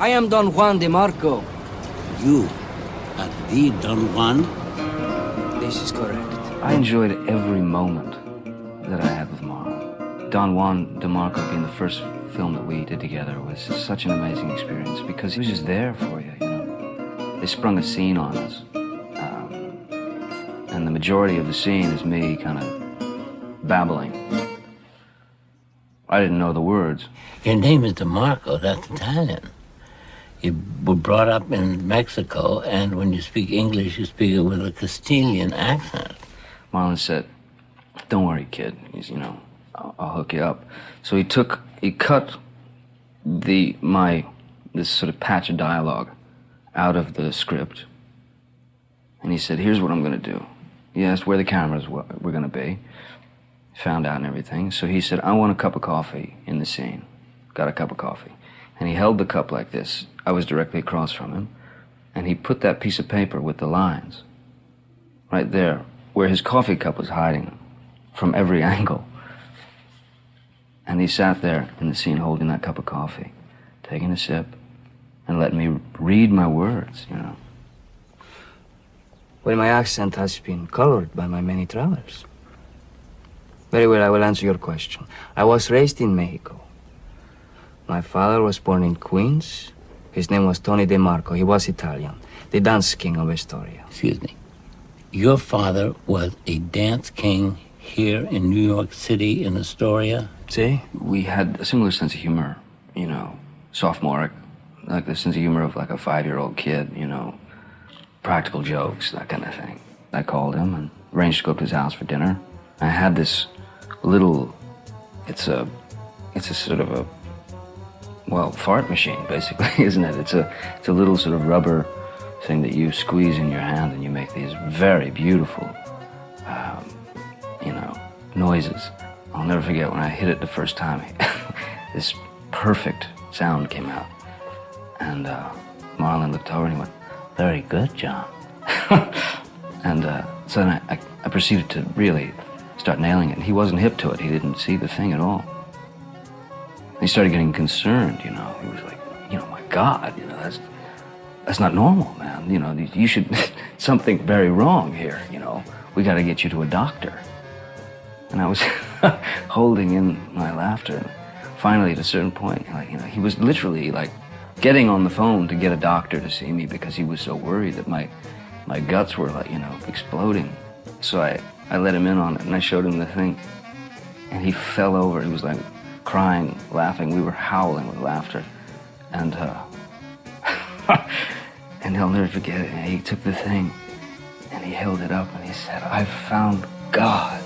I am Don Juan DeMarco. You are the Don Juan? This is correct. I enjoyed every moment that I had with Marlon. Don Juan DeMarco being the first film that we did together was such an amazing experience because he was just there for you, you know. They sprung a scene on us. And the majority of the scene is me kind of babbling. I didn't know the words. Your name is DeMarco, that's Italian. You were brought up in Mexico, and when you speak English, you speak it with a Castilian accent. Marlon said, "Don't worry, kid. You know, I'll hook you up." So he cut this sort of patch of dialogue out of the script, and he said, "Here's what I'm going to do." He asked where the cameras were going to be. Found out and everything. So he said, "I want a cup of coffee in the scene." Got a cup of coffee. And he held the cup like this. I was directly across from him. And he put that piece of paper with the lines right there where his coffee cup was hiding from every angle. And he sat there in the scene holding that cup of coffee, taking a sip, and letting me read my words, you know. Well, my accent has been colored by my many travels. Very well, I will answer your question. I was raised in Mexico. My father was born in Queens. His name was Tony DeMarco. He was Italian, the dance king of Astoria. Excuse me. Your father was a dance king here in New York City in Astoria? See? We had a similar sense of humor, you know, sophomoric, like the sense of humor of like a 5-year-old kid, you know, practical jokes, that kind of thing. I called him and arranged to go up to his house for dinner. I had this little, it's a sort of a, well, fart machine, basically, isn't it? It's a little sort of rubber thing that you squeeze in your hand and you make these very beautiful, you know, noises. I'll never forget when I hit it the first time, this perfect sound came out. And Marlon looked over and he went, "Very good, John." And so then I proceeded to really start nailing it. And he wasn't hip to it. He didn't see the thing at all. He started getting concerned, you know. He was like, you know, my God, you know, that's not normal, man. You know, you should, something very wrong here, you know. We got to get you to a doctor. And I was holding in my laughter. And finally, at a certain point, like, you know, he was literally like getting on the phone to get a doctor to see me because he was so worried that my guts were like, you know, exploding. So I let him in on it and I showed him the thing. And he fell over. He was like crying, laughing. We were howling with laughter. And and I'll never forget it. He took the thing and he held it up and he said, "I found God."